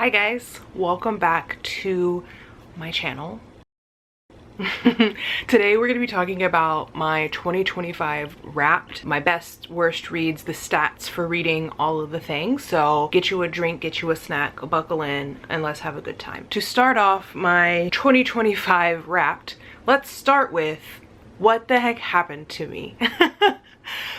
Hi guys, welcome back to my channel. Today we're going to be talking about my 2025 Wrapped, my best, worst reads, the stats for reading, all of the things. So get you a drink, get you a snack, buckle in, and let's have a good time. To start off my 2025 Wrapped, let's start with what the heck happened to me.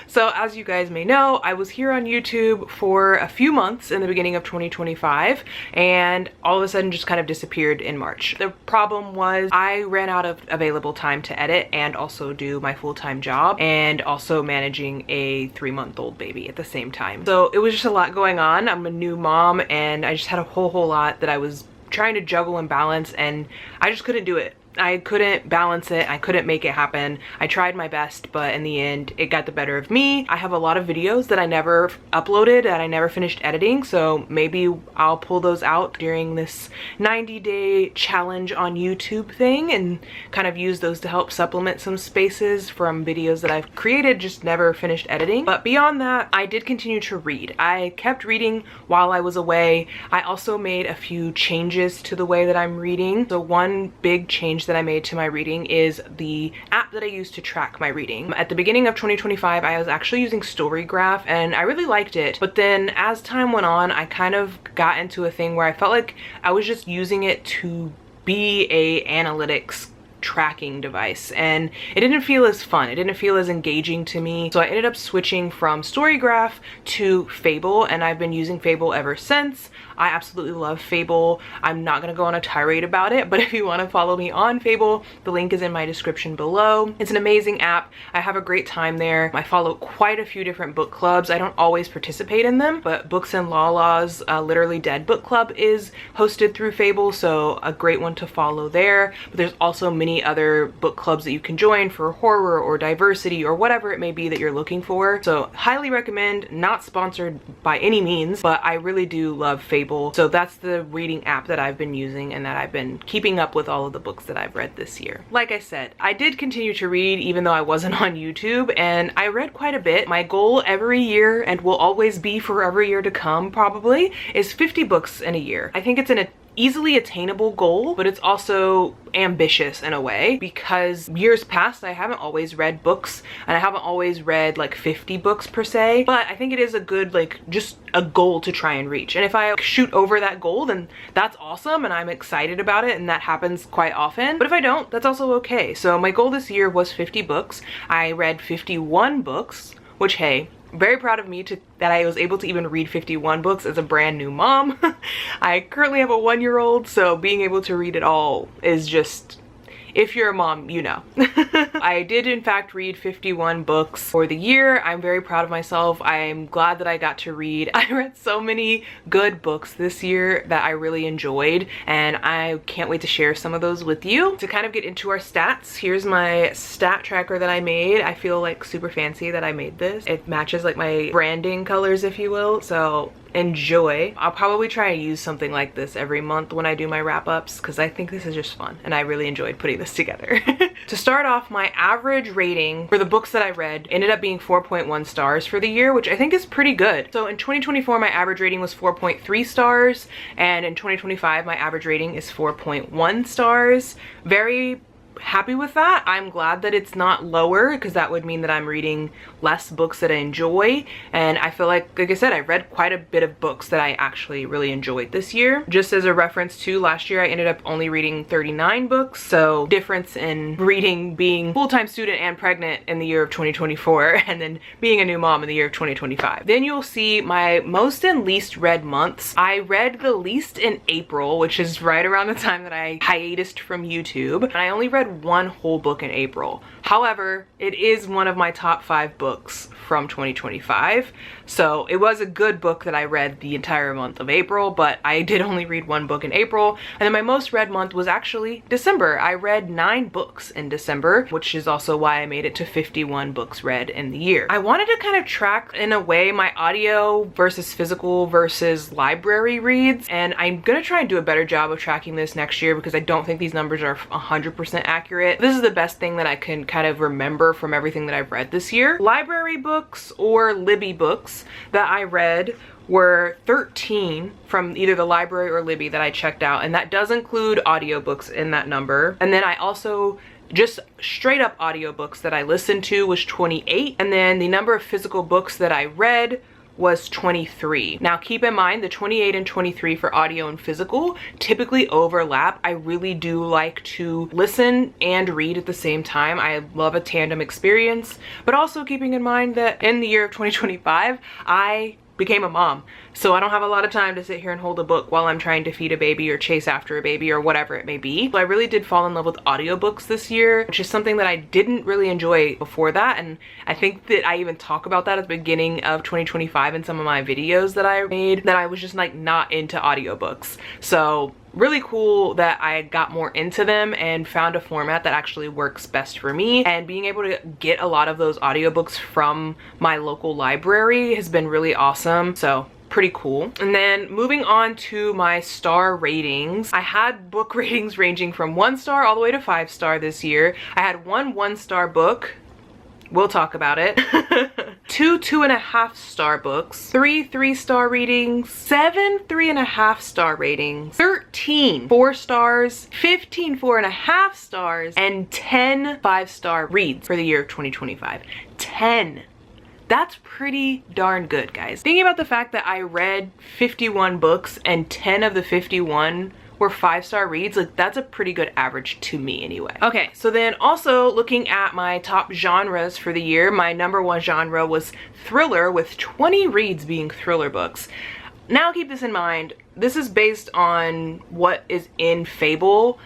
So as you guys may know, I was here on YouTube for a few months in the beginning of 2025 and all of a sudden just kind of disappeared in March. The problem was I ran out of available time to edit and also do my full-time job and also managing a 3-month-old baby at the same time. So it was just a lot going on. I'm a new mom and I just had a whole lot that I was trying to juggle and balance, and I just couldn't do it. I couldn't balance it. I couldn't make it happen. I tried my best, but in the end, it got the better of me. I have a lot of videos that I never uploaded and I never finished editing, so maybe I'll pull those out during this 90-day challenge on YouTube thing and kind of use those to help supplement some spaces from videos that I've created, just never finished editing. But beyond that, I did continue to read. I kept reading while I was away. I also made a few changes to the way that I'm reading. So one big change that I made to my reading is the app that I use to track my reading. At the beginning of 2025, I was actually using Storygraph and I really liked it. But then as time went on, I kind of got into a thing where I felt like I was just using it to be a analytics tracking device and it didn't feel as fun. It didn't feel as engaging to me. So I ended up switching from Storygraph to Fable and I've been using Fable ever since. I absolutely love Fable. I'm not gonna go on a tirade about it, but if you want to follow me on Fable, the link is in my description below. It's an amazing app. I have a great time there. I follow quite a few different book clubs. I don't always participate in them, but Books and Lala's Literally Dead book club is hosted through Fable, so a great one to follow there. But there's also many other book clubs that you can join for horror or diversity or whatever it may be that you're looking for. So highly recommend, not sponsored by any means, but I really do love Fable. So that's the reading app that I've been using and that I've been keeping up with all of the books that I've read this year. Like I said, I did continue to read even though I wasn't on YouTube, and I read quite a bit. My goal every year, and will always be for every year to come probably, is 50 books in a year. I think it's an easily attainable goal, but it's also ambitious in a way because years past I haven't always read books and I haven't always read like 50 books per se, but I think it is a good, like, just a goal to try and reach. And if I shoot over that goal, then that's awesome and I'm excited about it, and that happens quite often. But if I don't, that's also okay. So my goal this year was 50 books. I read 51 books, which, hey, very proud of me that I was able to even read 51 books as a brand new mom. I currently have a 1-year-old, so being able to read it all is just, if you're a mom, you know. I did in fact read 51 books for the year. I'm very proud of myself. I'm glad that I got to read. I read so many good books this year that I really enjoyed, and I can't wait to share some of those with you. To kind of get into our stats, here's my stat tracker that I made. I feel like super fancy that I made this. It matches like my branding colors, if you will, so enjoy. I'll probably try and use something like this every month when I do my wrap-ups because I think this is just fun and I really enjoyed putting this together. To start off, my average rating for the books that I read ended up being 4.1 stars for the year, which I think is pretty good. So in 2024 my average rating was 4.3 stars, and in 2025 my average rating is 4.1 stars. Very happy with that. I'm glad that it's not lower because that would mean that I'm reading less books that I enjoy, and I feel like I said, I read quite a bit of books that I actually really enjoyed this year. Just as a reference to last year, I ended up only reading 39 books, so difference in reading being full-time student and pregnant in the year of 2024 and then being a new mom in the year of 2025. Then you'll see my most and least read months. I read the least in April, which is right around the time that I hiatused from YouTube, and I only read one whole book in April. However, it is one of my top 5 books from 2025. So it was a good book that I read the entire month of April, but I did only read one book in April. And then my most read month was actually December. I read 9 books in December, which is also why I made it to 51 books read in the year. I wanted to kind of track in a way my audio versus physical versus library reads, and I'm gonna try and do a better job of tracking this next year because I don't think these numbers are 100% accurate. This is the best thing that I can kind of remember from everything that I've read this year. Library books or Libby books that I read were 13 from either the library or Libby that I checked out, and that does include audiobooks in that number. And then I also just straight up audiobooks that I listened to was 28, and then the number of physical books that I read was 23. Now keep in mind the 28 and 23 for audio and physical typically overlap. I really do like to listen and read at the same time. I love a tandem experience, but also keeping in mind that in the year of 2025, I became a mom. So I don't have a lot of time to sit here and hold a book while I'm trying to feed a baby or chase after a baby or whatever it may be. So I really did fall in love with audiobooks this year, which is something that I didn't really enjoy before that. And I think that I even talk about that at the beginning of 2025 in some of my videos that I made, that I was just like not into audiobooks. So really cool that I got more into them and found a format that actually works best for me, and being able to get a lot of those audiobooks from my local library has been really awesome. So pretty cool. And then moving on to my star ratings, I had book ratings ranging from 1 star all the way to 5 star this year. I had one 1-star book, we'll talk about it, 2 2.5 star books, 3 3-star readings, 7 3.5 star ratings, 13 4 stars, 15 4.5 stars, and 10 5-star reads for the year of 2025. 10. That's pretty darn good, guys. Thinking about the fact that I read 51 books and 10 of the 51 were 5-star reads, like that's a pretty good average to me anyway. Okay, so then also looking at my top genres for the year, my number 1 genre was thriller, with 20 reads being thriller books. Now keep this in mind, this is based on what is in Fable.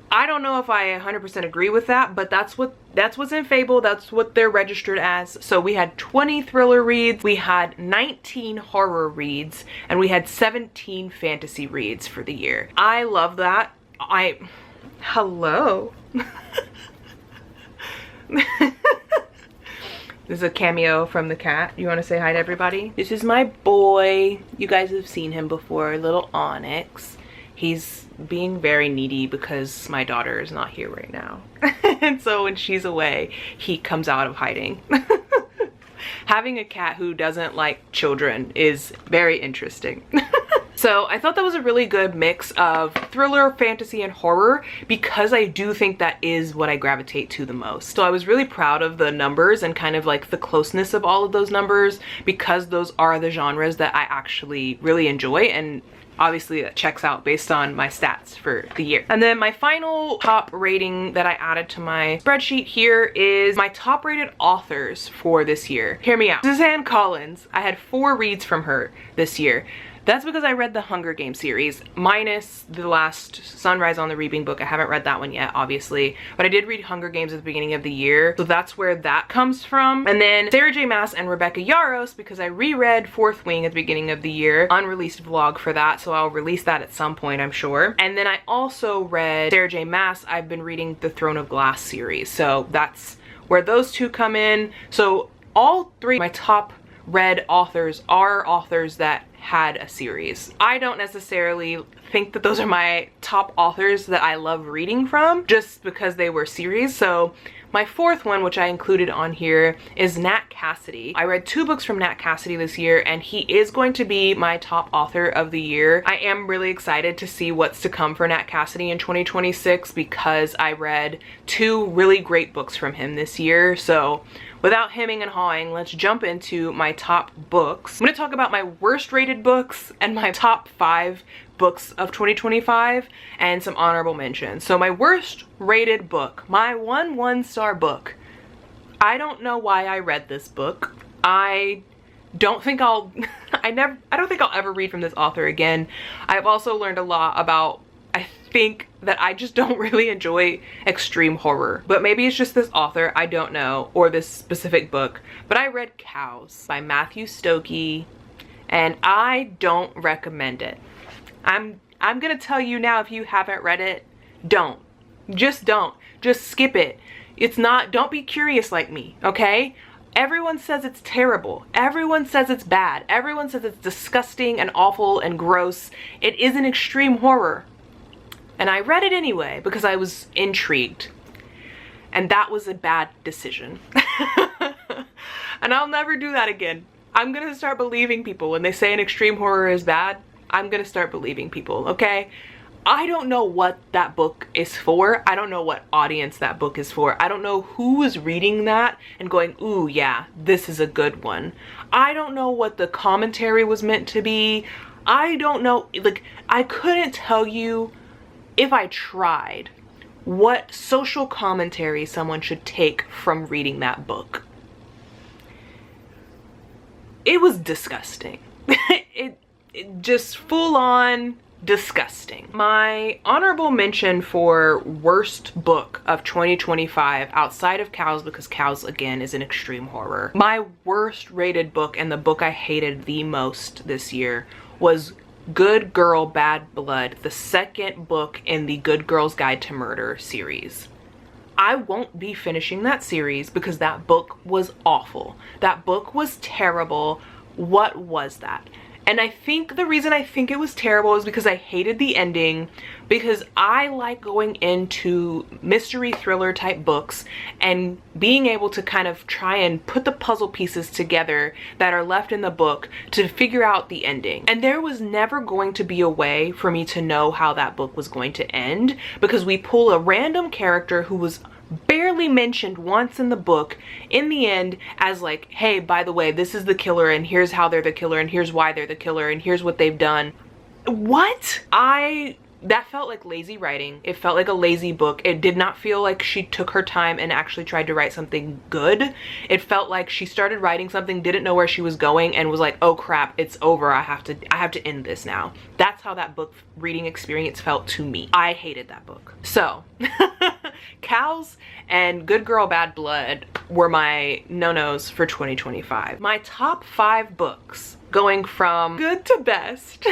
I don't know if I 100% agree with that, but that's what's in Fable, that's what they're registered as. So we had 20 thriller reads, we had 19 horror reads, and we had 17 fantasy reads for the year. I love that. Hello. This is a cameo from the cat. You want to say hi to everybody? This is my boy. You guys have seen him before, little Onyx. He's being very needy because my daughter is not here right now. And so when she's away, he comes out of hiding. Having a cat who doesn't like children is very interesting. So I thought that was a really good mix of thriller, fantasy, and horror, because I do think that is what I gravitate to the most. So I was really proud of the numbers and kind of like the closeness of all of those numbers, because those are the genres that I actually really enjoy, and obviously that checks out based on my stats for the year. And then my final top rating that I added to my spreadsheet here is my top rated authors for this year. Hear me out. Suzanne Collins, I had 4 reads from her this year. That's because I read the Hunger Games series, minus the last Sunrise on the Reaping book. I haven't read that one yet, obviously, but I did read Hunger Games at the beginning of the year, so that's where that comes from. And then Sarah J. Maas and Rebecca Yarros, because I reread Fourth Wing at the beginning of the year, unreleased vlog for that, so I'll release that at some point, I'm sure. And then I also read Sarah J. Maas. I've been reading the Throne of Glass series, so that's where those two come in. So all 3 of my top read authors are authors that had a series. I don't necessarily think that those are my top authors that I love reading from just because they were series. So my 4th one, which I included on here, is Nat Cassidy. I read 2 books from Nat Cassidy this year, and he is going to be my top author of the year. I am really excited to see what's to come for Nat Cassidy in 2026, because I read 2 really great books from him this year. So without hemming and hawing, let's jump into my top books. I'm going to talk about my worst rated books and my top 5 books of 2025 and some honorable mentions. So my worst rated book, my 1-star book. I don't know why I read this book. I don't think I'll ever read from this author again. I've also learned a lot about, I think that I just don't really enjoy extreme horror, but maybe it's just this author, I don't know, or this specific book. But I read Cows by Matthew Stokoe, and I don't recommend it. I'm gonna tell you now, if you haven't read it, don't. Just don't. Just skip it. It's not, don't be curious like me, okay? Everyone says it's terrible. Everyone says it's bad. Everyone says it's disgusting and awful and gross. It is an extreme horror. And I read it anyway because I was intrigued. And that was a bad decision. And I'll never do that again. I'm gonna start believing people when they say an extreme horror is bad. I'm gonna start believing people, okay? I don't know what that book is for. I don't know what audience that book is for. I don't know who is reading that and going, ooh, yeah, this is a good one. I don't know what the commentary was meant to be. I don't know, like, I couldn't tell you, if I tried, what social commentary someone should take from reading that book. It was disgusting. it just full on disgusting. My honorable mention for worst book of 2025 outside of Cows, because Cows again is an extreme horror. My worst rated book and the book I hated the most this year was Good Girl Bad Blood, the second book in the Good Girl's Guide to Murder series. I won't be finishing that series because that book was awful. That book was terrible. What was that? And I think the reason I think it was terrible is because I hated the ending, because I like going into mystery thriller type books and being able to kind of try and put the puzzle pieces together that are left in the book to figure out the ending. And there was never going to be a way for me to know how that book was going to end, because we pull a random character who was barely mentioned once in the book in the end as like, hey, by the way, this is the killer and here's how they're the killer and here's why they're the killer and here's what they've done. What? That felt like lazy writing. It felt like a lazy book. It did not feel like she took her time and actually tried to write something good. It felt like she started writing something, didn't know where she was going, and was like, oh crap, it's over. I have to end this now. That's how that book reading experience felt to me. I hated that book. So Cows and Good Girl Bad Blood were my no-nos for 2025. My top 5 books, going from good to best,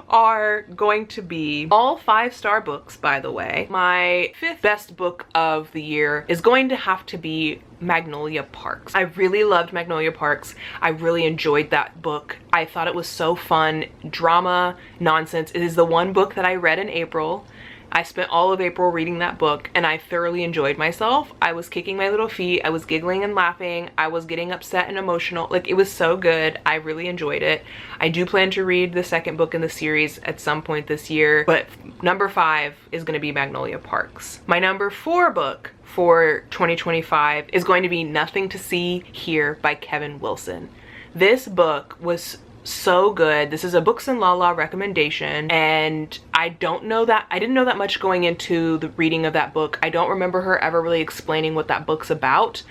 are going to be all 5-star books, by the way. My 5th best book of the year is going to have to be Magnolia Parks. I really loved Magnolia Parks. I really enjoyed that book. I thought it was so fun. Drama, nonsense. It is the one book that I read in April. I spent all of April reading that book and I thoroughly enjoyed myself. I was kicking my little feet. I was giggling and laughing. I was getting upset and emotional. Like, it was so good. I really enjoyed it. I do plan to read the second book in the series at some point this year, but number 5 is going to be Magnolia Parks. My number 4 book for 2025 is going to be Nothing to See Here by Kevin Wilson. This book was so good. This is a Books and Lala recommendation, and I didn't know that much going into the reading of that book. I don't remember her ever really explaining what that book's about,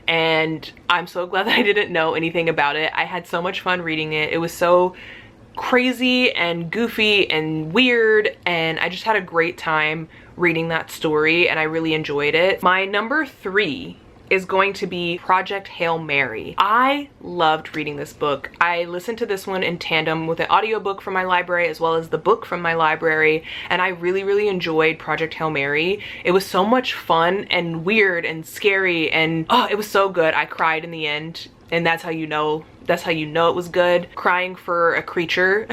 and I'm so glad that I didn't know anything about it. I had so much fun reading it. It was so crazy and goofy and weird, and I just had a great time reading that story, and I really enjoyed it. My number 3 is going to be Project Hail Mary. I loved reading this book. I listened to this one in tandem with an audiobook from my library as well as the book from my library, and I really enjoyed Project Hail Mary. It was so much fun and weird and scary, and oh, it was so good. I cried in the end, and that's how you know it was good. Crying for a creature.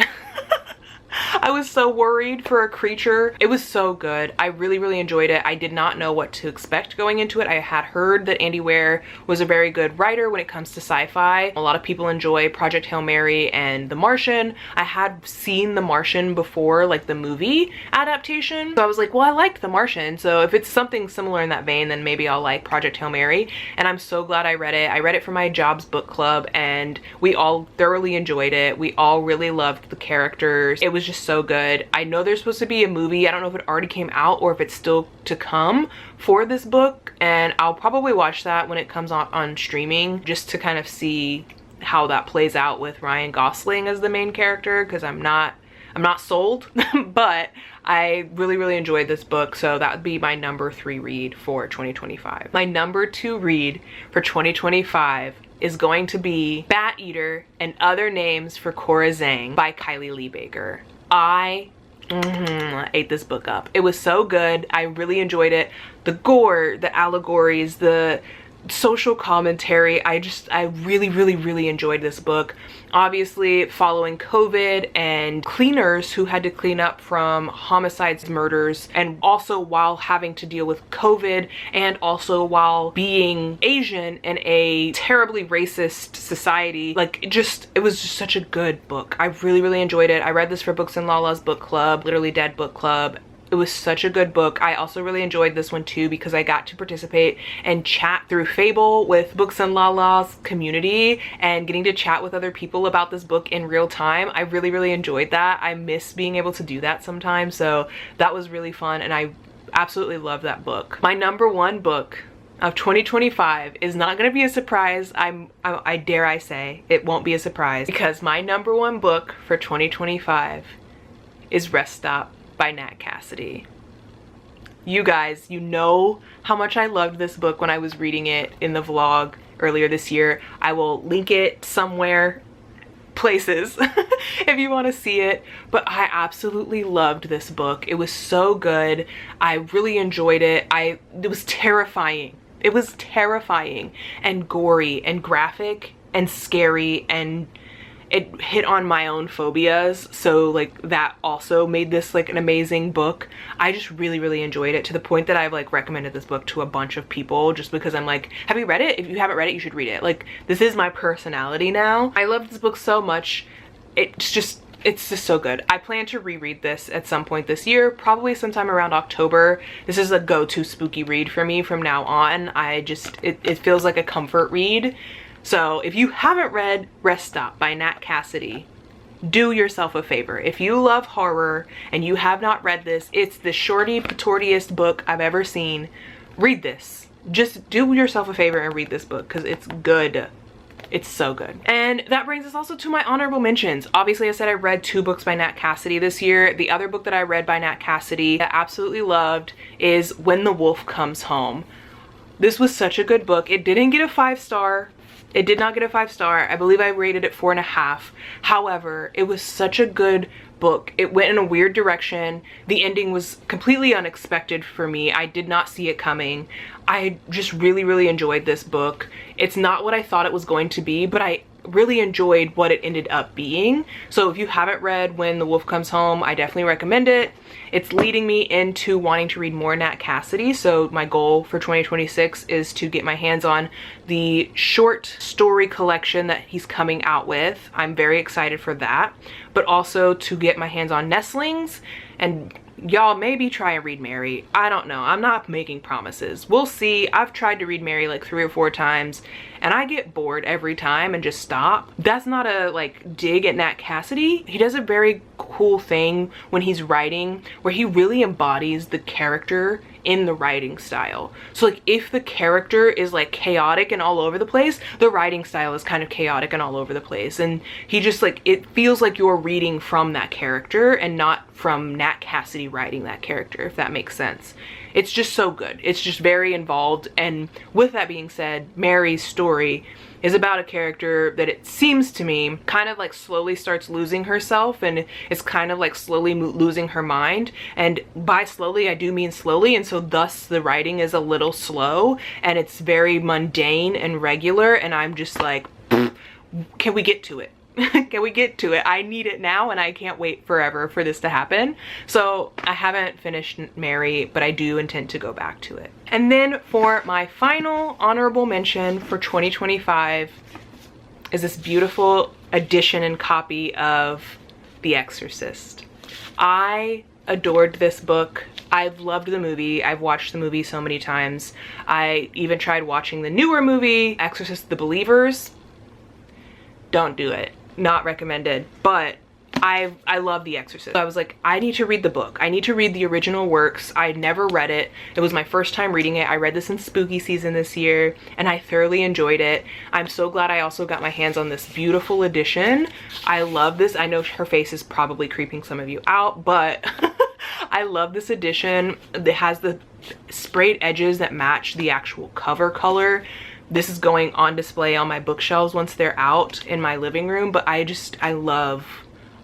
I was so worried for a creature. It was so good. I really enjoyed it. I did not know what to expect going into it. I had heard that Andy Weir was a very good writer when it comes to sci-fi. A lot of people enjoy Project Hail Mary and The Martian. I had seen The Martian before, like the movie adaptation. So I was like, well, I liked The Martian, so if it's something similar in that vein, then maybe I'll like Project Hail Mary. And I'm so glad I read it. I read it for my jobs book club, and we all thoroughly enjoyed it. We all really loved the characters. It was just so good. I know there's supposed to be a movie. I don't know if it already came out or if it's still to come for this book, and I'll probably watch that when it comes on streaming, just to kind of see how that plays out with Ryan Gosling as the main character, because I'm not sold. But I really enjoyed this book, so that would be my number 3 read for 2025. My number 2 read for 2025 is going to be Bat Eater and Other Names for Cora Zhang by Kylie Lee Baker. I ate this book up. It was so good. I really enjoyed it. The gore, the allegories, the social commentary. I really enjoyed this book. Obviously, following COVID and cleaners who had to clean up from homicides, murders, and also while having to deal with COVID, and also while being Asian in a terribly racist society. Like, it was just such a good book. I really enjoyed it. I read this for Books and Lala's book club, Literally Dead book club. It was such a good book. I also really enjoyed this one too because I got to participate and chat through Fable with Books and Lala's community and getting to chat with other people about this book in real time. I really enjoyed that. I miss being able to do that sometimes, so that was really fun and I absolutely love that book. My number one book of 2025 is not going to be a surprise. I dare I say it won't be a surprise, because my number one book for 2025 is Rest Stop by Nat Cassidy. You guys, you know how much I loved this book when I was reading it in the vlog earlier this year. I will link it somewhere, places, if you want to see it. But I absolutely loved this book. It was so good. I really enjoyed it. It was terrifying. It was terrifying and gory and graphic and scary, and it hit on my own phobias, so like that also made this like an amazing book. I just really enjoyed it, to the point that I've like recommended this book to a bunch of people just because I'm like, have you read it? If you haven't read it, you should read it. Like, this is my personality now. I love this book so much. It's just so good. I plan to reread this at some point this year, probably sometime around October. This is a go-to spooky read for me from now on. It feels like a comfort read. So if you haven't read Rest Stop by Nat Cassidy, do yourself a favor. If you love horror and you have not read this, it's the shorty patortiest book I've ever seen. Read this. Just do yourself a favor and read this book because it's good. It's so good. And that brings us also to my honorable mentions. Obviously, I said I read 2 books by Nat Cassidy this year. The other book that I read by Nat Cassidy that I absolutely loved is When the Wolf Comes Home. This was such a good book. It didn't get a 5-star. It did not get a 5-star. I believe I rated it 4.5. However, it was such a good book. It went in a weird direction. The ending was completely unexpected for me. I did not see it coming. I just really enjoyed this book. It's not what I thought it was going to be, but I really enjoyed what it ended up being. So if you haven't read When the Wolf Comes Home, I definitely recommend it. It's leading me into wanting to read more Nat Cassidy, so my goal for 2026 is to get my hands on the short story collection that he's coming out with. I'm very excited for that, but also to get my hands on Nestlings, and y'all maybe try and read Mary. I don't know. I'm not making promises. We'll see. I've tried to read Mary like 3 or 4 times and I get bored every time and just stop. That's not a like dig at Nat Cassidy. He does a very cool thing when he's writing where he really embodies the character in the writing style. So like if the character is like chaotic and all over the place, the writing style is kind of chaotic and all over the place. And he just like, it feels like you're reading from that character and not from Nat Cassidy writing that character, if that makes sense. It's just so good. It's just very involved. And with that being said, Mary's story is about a character that, it seems to me, kind of like slowly starts losing herself and is kind of like slowly losing her mind. And by slowly, I do mean slowly. And so thus the writing is a little slow and it's very mundane and regular. And I'm just like, can we get to it? Can we get to it? I need it now and I can't wait forever for this to happen. So I haven't finished Mary, but I do intend to go back to it. And then for my final honorable mention for 2025 is this beautiful edition and copy of The Exorcist. I adored this book. I've loved the movie. I've watched the movie so many times. I even tried watching the newer movie, Exorcist the Believers. Don't do it. Not recommended, but I love The Exorcist. So I was like, I need to read the book. I need to read the original works. I never read it. It was my first time reading it. I read this in spooky season this year and I thoroughly enjoyed it. I'm so glad I also got my hands on this beautiful edition. I love this. I know her face is probably creeping some of you out, but I love this edition. It has the sprayed edges that match the actual cover color. This is going on display on my bookshelves once they're out in my living room, but I love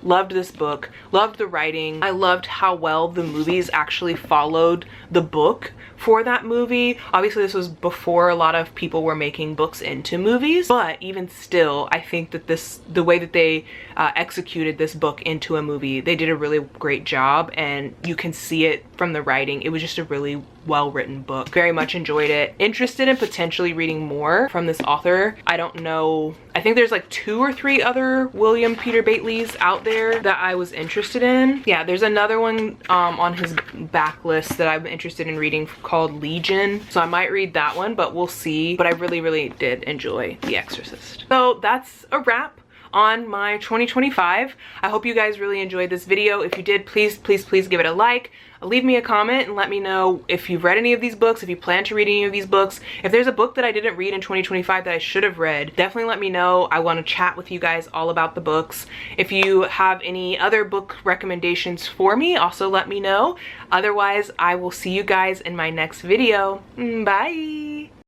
Loved this book, loved the writing. I loved how well the movies actually followed the book for that movie. Obviously this was before a lot of people were making books into movies, but even still, I think that the way that they executed this book into a movie, they did a really great job, and you can see it from the writing. It was just a really well-written book. Very much enjoyed it. Interested in potentially reading more from this author. I don't know, I think there's like 2 or 3 other William Peter Bateleys out there that I was interested in. Yeah, there's another one on his backlist that I'm interested in reading called Legion, so I might read that one, but we'll see. But I really did enjoy The Exorcist. So that's a wrap on my 2025. I hope you guys really enjoyed this video. If you did, please give it a like. Leave me a comment and let me know if you've read any of these books, if you plan to read any of these books. If there's a book that I didn't read in 2025 that I should have read, definitely let me know. I want to chat with you guys all about the books. If you have any other book recommendations for me, also let me know. Otherwise, I will see you guys in my next video. Bye!